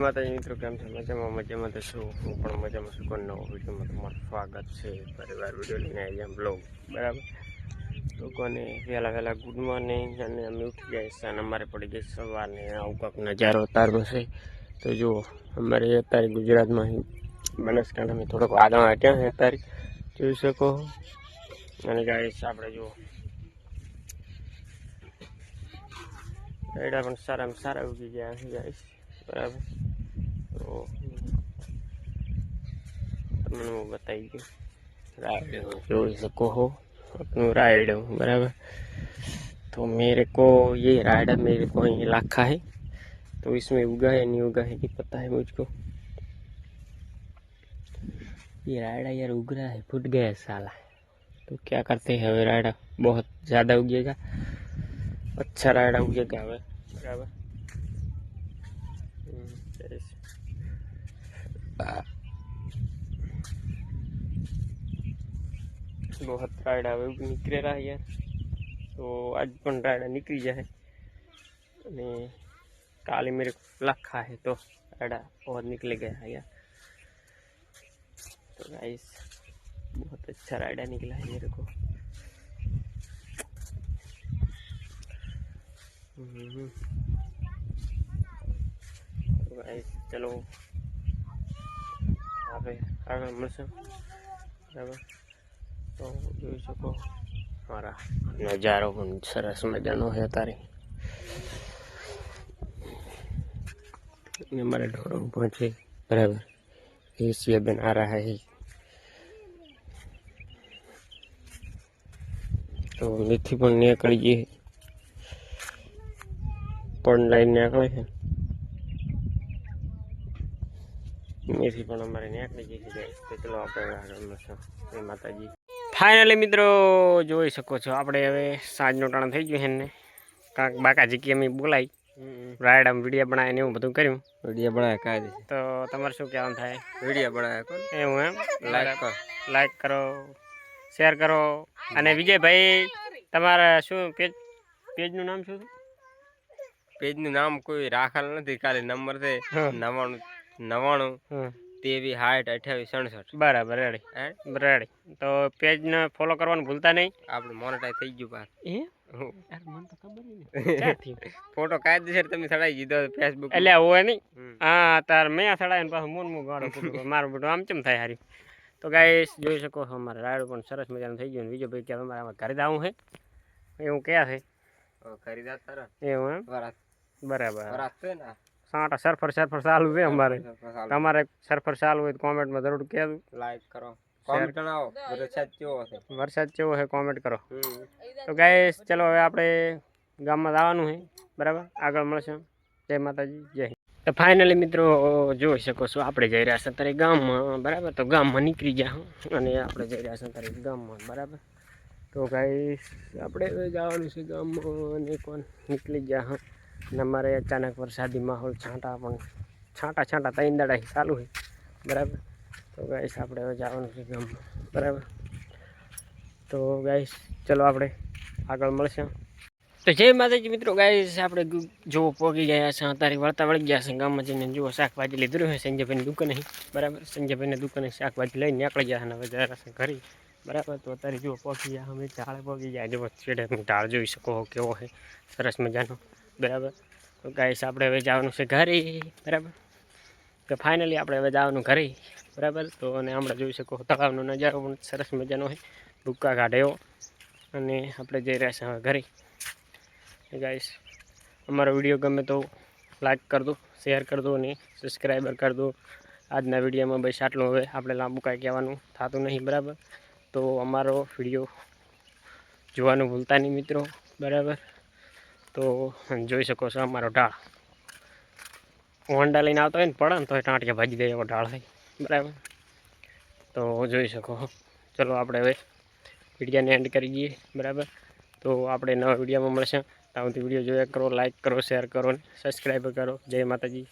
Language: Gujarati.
માતાજી મિત્રો, કેમ છે? મજામાં તો છું. હું પણ મજામાં છું. કોઈ નવો વિડીયોમાં તમારું સ્વાગત છે. પરિવાર વિડીયો લઈને આવી એમ બ્લોગ, બરાબર. લોકોને વહેલા ગુડ મોર્નિંગ. અને અમે ઉઠી ગયા છે અને અમારે પડી ગઈ સવારને આવું કાંક નજારો ઉતારવો છે. તો જુઓ, અમારે અત્યારે ગુજરાતમાં બનાસકાંઠામાં થોડોક આગળ હટ્યા છે અત્યારે, જોઈ શકો. અને ગાઈસ આપણે જુઓ, રાયડા પણ સારામાં સારા ઉગી ગયા છે ગાઈસ, બરાબર. તો તમને હું બતાવી દઉં, राइड जोड़ सको हो अपना राइड, बराबर। तो मेरे को ये राइड मेरे को ये लाखा है, तो इसमें उगा है नहीं उगा है नहीं पता है मुझको। ये राइडा यार उग रहा है, फूट गया है साला। तो क्या करते हैं हमें, राइडा बहुत ज़्यादा उगेगा, अच्छा राइडा उगेगा हमें, बराबर। बहुत रायडा निकले रहा यार, तो आज पण रायडा निकली जाए। काले मेरे को लखा है तो रायडा बहुत निकले गया है यार। तो गाइस बहुत अच्छा रायडा निकला है मेरे को। तो गाइस चलो आगे મળશે, બરાબર। तो જોઈ શકો મારા નજારો પણ સરસ મજાનો છે તારે। हमारे ढोरों पहुंचे, बराबर। ये बना रहा है, तो मेथी पण निकली गई है, पण लाइन निकले है, मेथी पण हमारे निकली गई है। तो चलो આપણે માતાજી फाइनली मित्रों જોઈ શકો છો આપણે હવે સાંજનો ટાણો થઈ ગયો છે ને કાંક બાકાજી કે અમે બોલાઈ રાયડા વિડીયો બનાવીને એવું બધું કર્યું। વિડીયો બનાવે કાંઈ દે તો તમારે શું કહેવાનું થાય? વિડીયો બનાવે કોણ એવું એમ? લાઈક કરો, શેર કરો। અને વિજયભાઈ તમારા શું પેજનું નામ શું? પેજનું નામ કોઈ રાખેલ નથી, ખાલી નંબર છે 99 23 60 28 67। બરાબર, રેડી। તો પેજ ને ફોલો કરવાનું ભૂલતા નહીં, આપણે મોનેટાઈઝ થઈ ગયું પાર। યાર મને તો ખબર નહીં ફોટો કાયદેસર તમે ચડાઈ દીધો ફેસબુક એટલે હોય નહીં। હા તાર મેં ચડાવીને પાછું મોન ગાડો મારું બધું આમ ચમ થાય હારી। તો ગાઈસ જોઈ શકો છો અમારે રાયડું પણ સરસ મજાનું થઈ ગયું। બીજો ભાઈ કે અમારે ઘરે જવું છે એવું ક્યાં છે? ખરીદા તારા એવું એમ? બરાબર। સાટા સરફર ચાલુ છે અમારે, તમારે સરફર ચાલુ હોય તો કોમેન્ટમાં જરૂર કહેજો, લાઈક કરો, કોમેન્ટ જણાવો વરસાદ કેવો છે કોમેન્ટ કરો। તો ગાઈસ ચલો હવે આપણે ગામમાં જવાનું છે, બરાબર। આગળ મળશે, જય માતાજી, જય હિન્દ। તો ફાઇનલી મિત્રો જોઈ શકો છો આપણે જઈ રહ્યા છીએ અત્યારે ગામમાં, બરાબર। તો ગામમાં નીકળી ગયા અને આપણે જઈ રહ્યા છીએ અત્યારે ગામમાં, બરાબર। તો ગાઈસ આપણે હવે જવાનું છે ગામમાં અને કોણ નીકળી ગયા અને અમારે અચાનક વરસાદી માહોલ છાંટા 3 દાડા ચાલુ છે, બરાબર। તો ગાઈસ આપણે હવે જવાનું છે ગામમાં, બરાબર। તો ગાઈસ ચલો આપણે આગળ મળશે। તો જય માતાજી મિત્રો, ગાઈસ આપણે જો પહોંચી ગયા છે અત્યારે, વળતા વળી ગયા છે ગામમાં જઈને। જુઓ શાકભાજી લીધું છે સંજયભાઈની દુકાને, બરાબર। સંજયભાઈની દુકાને શાકભાજી લઈને નીકળી ગયા અને હવે જરા છે ઘરે, બરાબર। તો અત્યારે જુઓ પહોંચી ગયા અમે, ઢાળે પહોંચી ગયા। જુઓ છેડે ઢાળ જોઈ શકો કેવો છે, સરસ મજાનો, બરાબર। તો ગાઈસ આપણે હવે જવાનું છે ઘરે, બરાબર। તો ફાઇનલી આપણે હવે જવાનું ઘરે, બરાબર। તો અને આપણે જોઈ શકો તળાવનો નજારો પણ સરસ મજાનો છે, ભૂક્કા કાઢે એવો। અને આપણે જઈ રહ્યા છીએ હવે ઘરે। ગાઈસ અમારો વિડીયો ગમે તો લાઈક કરી દો, શેર કરી દો અને સબસ્ક્રાઈબર કરી દો। આજના વિડીયોમાં બસ આટલું, હવે આપણે લાંબુ કાંઈ કહેવાનું થતું નહીં, બરાબર। તો અમારો વિડીયો જોવાનું ભૂલતા નહીં મિત્રો, બરાબર। તો જોઈ શકો છો અમારો ઢાળ હોન્ડા લઈને આવતો હોય ને પડે ને તો ટાંટિયા ભાજી દે એવો ઢાળ થાય, બરાબર। તો જોઈ શકો, ચલો આપણે હવે વિડીયોને એન્ડ કરી દઈએ, બરાબર। તો આપણે નવા વિડીયોમાં મળશે, ત્યાં સુધી વિડીયો જોયા કરો, લાઈક કરો, શેર કરો, સબસ્ક્રાઈબ કરો। જય માતાજી।